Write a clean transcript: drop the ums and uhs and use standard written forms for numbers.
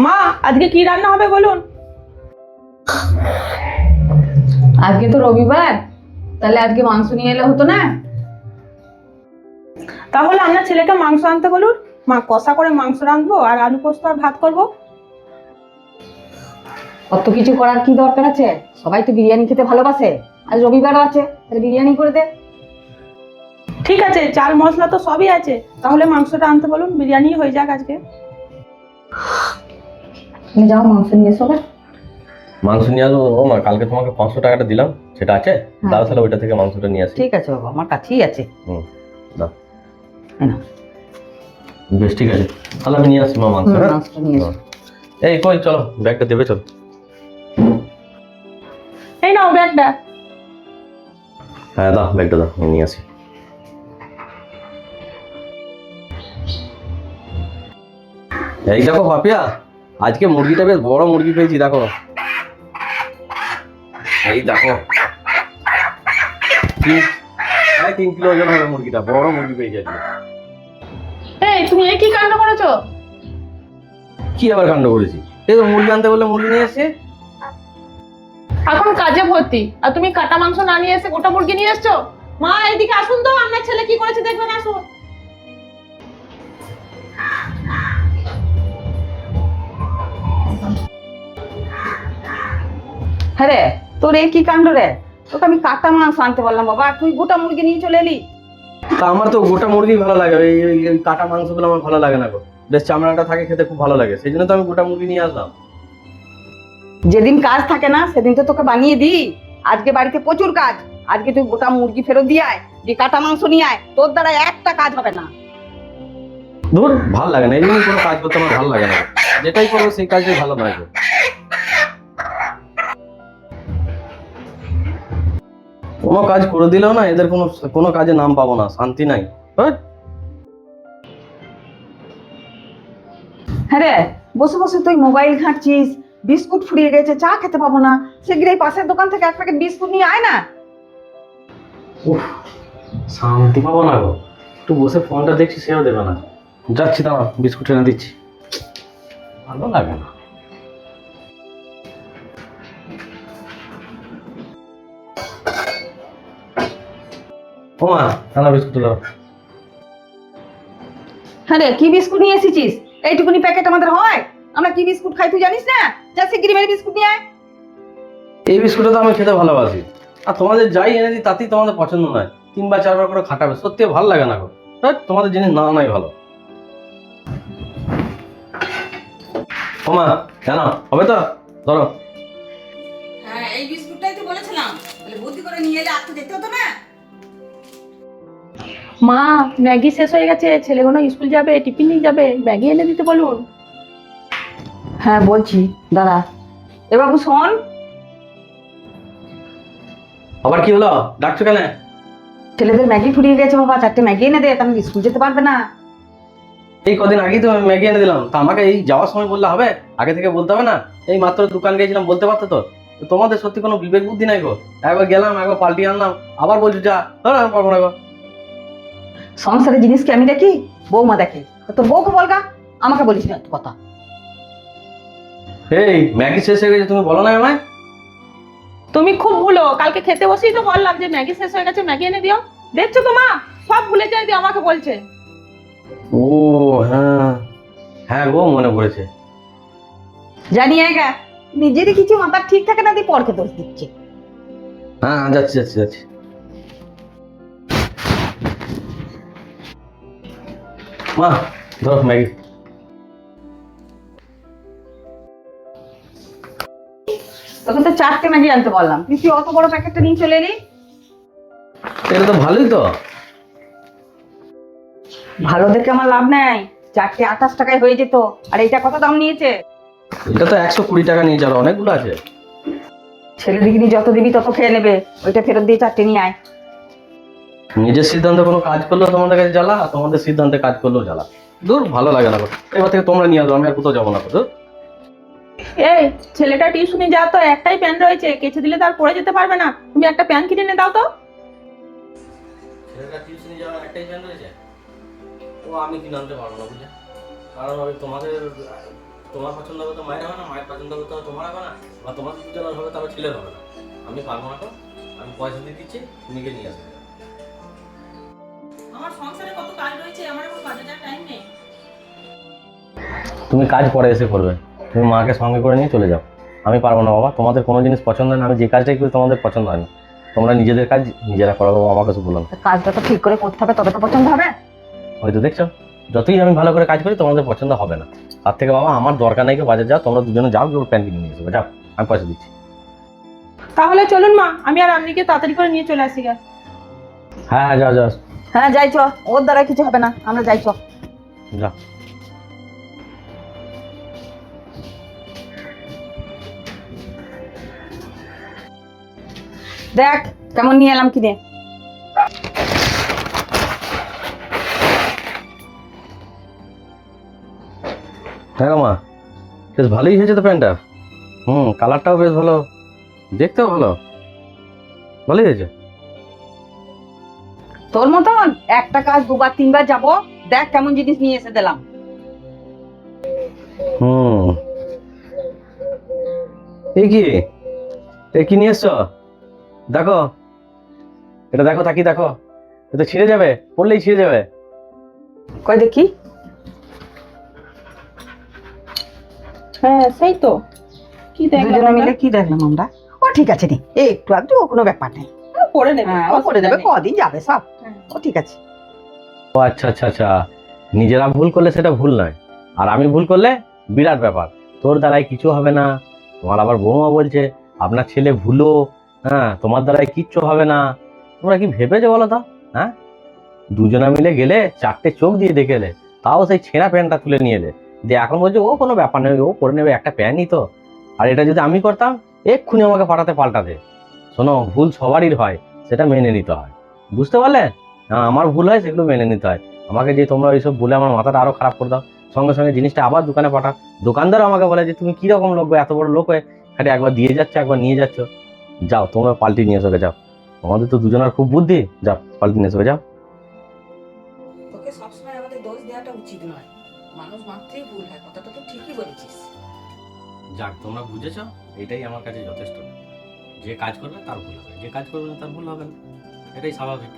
মা, আজকে কি রান্না হবে বলুন? আজকে তো রবিবার, তাহলে আজকে মাংস নিয়ে এলে হতো না? তাহলে আপনার ছেলেকে মাংস আনতে বলুন। মা কষা করে মাংস রাঁধবো আর আলু পোস্ত আর ভাত করবো। অত কিছু করার কি দরকার আছে? সবাই তো বিরিয়ানি খেতে ভালোবাসে। আজ রবিবারও আছে, তাহলে বিরিয়ানি করে দে। ঠিক আছে, চাল মশলা তো সবই আছে, তাহলে মাংসটা আনতে বলুন, বিরিয়ানি হয়ে যাক আজকে। যাও মাংস নিয়ে এসো। মাংস নিয়ে আসবো। ও মা, কালকে তোমাকে 500 টাকাটা দিলাম, সেটা আছে? দাও তাহলে ওইটা থেকে মাংসটা নিয়ে আসি। ঠিক আছে বাবা, আমার কাছেই আছে। দাও। না, বেশ ঠিক আছে, তাহলে আমি নিয়ে আসছি মা মাংস। মাংসটা নিয়ে এসো। এই কই, চলো ব্যাগটা দেবে, চলো। এই নাও ব্যাগটা। হ্যাঁ দাও, ব্যাগটা দাও, আমি নিয়ে আসি। এই দেখো পাপিয়া, আজকে মুরগিটা বেশ বড় মুরগি পেয়েছি, দেখো। এই দেখো, 3 কিলো ওজন হবে মুরগিটা, বড় মুরগি পেয়েছি আজকে। এই তুমি এই কি কাণ্ড করেছো? কি আবার কাণ্ড করেছি? এই তো মুরগি আনতে বললে মুরগি নিয়ে এসে। এখন কাজে ভর্তি আর তুমি কাটা মাংস না নিয়ে এসে গোটা মুরগি নিয়ে এসছো। মা এইদিকে আসুন তো, আপনার ছেলে কি করেছে দেখবেন, আসুন। হ্যাঁ রে, তোর এই কি কাণ্ড রে? তোকে আমি কাটা মাংস আনতে বললাম বাবা, তুই গোটা মুরগি নিয়ে চলে এলি। তা আমার তো গোটা মুরগি ভালো লাগে, এই কাটা মাংসগুলো আমার ভালো লাগে না গো। বেশ চামড়াটা থাকে, খেতে খুব ভালো লাগে, সেই জন্য তো আমি গোটা মুরগি নিয়ে আসলাম। যেদিন কাজ থাকে না সেদিন তো তোকে বানিয়ে দিই। আজকে বাড়িতে প্রচুর কাজ, আজকে তুই গোটা মুরগি ফেরত দিয়ে আয়, যে কাটা মাংস নিয়ে আয়, তোর দ্বারা একটা কাজ হবে না। ধুর, ভালো লাগে না, এই জন্য কোনো কাজ করতে আমার ভালো লাগে না গো। যেটাই করবো সেই কাজটাই ভালো নয় গো। কোনো কাজ করে দিলেও না, এদের কোনো কোনো কাজে নাম পাবো না, শান্তি নাই। হ্যাঁ রে, বসে বসে তুই মোবাইল ঘাঁটছিস, বিস্কুট ফুরিয়ে গেছে, চা খেতে পাবো না, সেগুলো এই পাশের দোকান থেকে 1 প্যাকেট বিস্কুট নিয়ে আয় না। উফ, শান্তি পাবো না গো। একটু বসে ফোনটা দেখছি, সেও দেবে না। যাচ্ছি, দাঁড়া বিস্কুট এনে দিচ্ছি। ভালো লাগে না। ও মা, দাঁড়া বিস্কুট দাও। হ্যাঁ রে, কি বিস্কুট নিয়ে এসেছিস? এইটুকুনি প্যাকেট আমাদের হয়? আমরা কি বিস্কুট খাই তুই জানিস না? যা শিগগিরি মেরে বিস্কুট নিয়ে আয়। এই বিস্কুটটা তো আমি খেতে ভালোবাসি, আর তোমাদের যাই এনে দিই তাতেই তোমাদের পছন্দ নয়। 3 বার 4 বার করে খাটাবে, সত্যি ভালো লাগে না গো। তোমাদের জিনিস না নাই ভালো। ও মা, কেন হবে তো? ধরো। হ্যাঁ, এই বিস্কুটটাই তো বলেছিলাম, তাহলে বুদ্ধি করে নিয়ে এলে আর তো যেতে হতো না। মা, ম্যাগি শেষ হয়ে গেছে, ছেলেগুলো স্কুল যাবে, টিফিন নিয়ে যাবে, ম্যাগি এনে দিতে বলুন। হ্যাঁ বলছি, দাঁড়া। এ বাবু শোন, আবার কি হলো, ডাকছো কেন? ছেলেদের ম্যাগি ফুরিয়ে গেছে বাবা, 4টে ম্যাগি এনে দে, তাহলে স্কুল যেতে পারবে না। এই কদিন আগেই তো আমি ম্যাগি এনে দিলাম, তা আমাকে এই যাওয়ার সময় বললে হবে? আগে থেকে বলতে হবে না? এই মাত্র দোকান গিয়েছিলাম, বলতে পারতো তো। তোমাদের সত্যি কোনো বিবেক বুদ্ধি নাই গো। একবার গেলাম, একবার পাল্টি আনলাম, আবার বলছো যা। ধরো, আমি পারবো না গো। সংসারের জিনিস কি আমি দেখি? বৌমা দেখে। তোর বউকে বলগা, আমাকে বলিস না এত কথা। এই ম্যাগি শেষ হয়ে গেছে, তুমি বলো না আমায়? তুমি খুব ভুলো, কালকে খেতে বসেই তো বললাম যে ম্যাগি শেষ হয়ে গেছে, ম্যাগি এনে দিও। দেখছো তো মা, সব ভুলে যায় দিয়ে আমাকে বলছে। ও হ্যাঁ, হ্যাঁ গো, মনে পড়েছে। জানি একা, নিজেরই কিছু মাথা ঠিক থাকে না, দিয়ে পরকে দোষ দিচ্ছে। হ্যাঁ, যাচ্ছি যাচ্ছি যাচ্ছি। মা, ধরো ম্যাগি। তোকে তো 4টে ম্যাগি আনতে বললাম, তুই অত বড় প্যাকেটটা নিয়ে চলে এলি। এটা তো ভালোই তো। ভালো দেখে আমার লাভ নাই, 4টে 28 টাকায় হয়ে যেত। আর এইটা কত দাম নিয়েছে? এটা তো 120 টাকা নিয়েছে, আর অনেকগুলো আছে। ছেলেদিকে যত দিবি তত খেয়ে নেবে, ওইটা ফেরত দিয়ে 4টে নিয়ে আয়। নিজের সিদ্ধান্তে কোনো কাজ করলেও তোমাদের কাছে জ্বালা, আর তোমাদের সিদ্ধান্তে কাজ করলেও জ্বালা। দূর, ভালো লাগে না গো। এবার থেকে তোমরা নিয়ে আসো, আমি আর কোথাও যাবো না। তো এই ছেলেটা টিউশনে যা, তো একটাই প্যান রয়েছে, কেচে দিলে তার পরে যেতে পারবে না, তুমি একটা প্যান কিনে এনে দাও তো। ছেলেটা টিউশনে যাওয়ার একটাই প্ল্যান রয়েছে, ও আমি কিনে আনতে পারবো না বুঝলে, কারণ আমি তোমাদের তোমার পছন্দ হবে তো মায়ের হবে না, মায়ের পছন্দ হবে তো তোমার হবে না, বা তোমার দুজনের হবে তারপর ছেলের হবে না। আমি পারবো না তো, আমি পয়সা দিয়ে দিচ্ছি, তুমি গিয়ে নিয়ে আসবে। আমার সংসারে কত কাজ রয়েছে, আমার এখন কাজে যাওয়ার টাইম নেই। তুমি কাজ পরে এসে করবে, তুমি মাকে সঙ্গে করে নিয়ে চলে যাও। আমি পারবো না বাবা, তোমাদের কোনো জিনিস পছন্দ হয় না, আমি যে কাজটাই করি তোমাদের পছন্দ হয় না। তোমরা নিজেদের কাজ নিজেরা করো বাবা, আমার কাছে বলো না। কাজটা তো ঠিক করে করতে হবে, তবে তো পছন্দ হবে। হয়তো দেখছো, যতই আমি ভালো করে কাজ করি তোমাদের পছন্দ হবে না। তার থেকে বাবা আমার দরকার নাই, কেউ বাজার যাও, তোমরা দুজনে যাও, কেউ প্যান্ট কিনে নিয়ে এসো, যাও, আমি পয়সা দিচ্ছি। তাহলে চলুন মা, আমি আর আপনিকে তাড়াতাড়ি করে নিয়ে চলে আসি গা। হ্যাঁ হ্যাঁ, যাও যাও হ্যাঁ যাই চ, ওর দ্বারা কিছু হবে না, আমরা যাই চ। যাও। দেখ কেমন নিয়ে এলাম কিনে। হ্যাঁ মা, বেশ ভালোই হয়েছে তো প্যান্টটা। কালারটাও বেশ ভালো, দেখতেও ভালো, ভালোই হয়েছে। তোর মতন একটা কাজ দুবার তিনবার যাব, দেখ কেমন জিনিস নিয়ে এসে দিলাম। এই কি, এই কি নিয়ে এসছো? দেখো, এটা দেখো, তাকি দেখো, এটা ছিঁড়ে যাবে, পড়লেই ছিঁড়ে যাবে। কই দেখি। হ্যাঁ সেই তো, কি দুজনে মিলে কি দেখলাম আমরা। ও ঠিক আছে নি, একটু আধটু কোনো ব্যাপার নেই। পড়ে নেবে, হ্যাঁ ও করে দেবে, কদিন যাবে সব। হ্যাঁ। ও ঠিক আছে। ও আচ্ছা আচ্ছা আচ্ছা, নিজেরা ভুল করলে সেটা ভুল নয়, আর আমি ভুল করলে বিরাট ব্যাপার। তোর দ্বারাই কিছু হবে না, তোমার আবার বৌমা বলছে আপনার ছেলে ভুলো, হ্যাঁ তোমার দ্বারাই কিচ্ছু হবে না। তোমরা কি ভেবেছো বলো তো? হ্যাঁ, দুজনা মিলে গেলে চারটে চোখ দিয়ে দেখে এলে, তাও সেই ছেঁড়া প্যান্টটা তুলে নিয়ে এলে, দিয়ে এখন বলছে ও কোনো ব্যাপার নেই, ও করে নেবে, একটা প্যান্টই তো। আর এটা যদি আমি করতাম, এক্ষুনি আমাকে পাল্টাতে। শোনো, ভুল সবারই হয়, সেটা মেনে নিতে হয়, বুঝতে পারলে? হ্যাঁ, আমার ভুল হয়, সেগুলো মেনে নিতে হয়। আমাকে যে তোমরা এইসব বলে আমার মাথাটা আরো খারাপ করে দাও, সঙ্গে সঙ্গে জিনিসটা আবার দোকানে পাঠাও। দোকানদার আমাকে বলে যে তুমি কিরকম লোক গো, এত বড় লোক হয়ে খালি একবার দিয়ে যাচ্ছ, একবার নিয়ে যাচ্ছ। যাও তোমরা পাল্টি নিয়ে এসো গে, যাও। আমাদের তো দুজনের খুব বুদ্ধি, যাও পাল্টি নিয়ে এসো গে, যাও। তোকে সবসময় আমাদের দোষ দেওয়াটা উচিত নয়, মানুষ মাত্রই ভুল হয়, কথাটা তো ঠিকই বলেছিস। যাক, তোমরা বুঝেছো, এটাই আমার কাছে যথেষ্ট। যে কাজ করবে তার ভুল হবে, যে কাজ করবে না তার ভুল হবে না, এটাই স্বাভাবিক।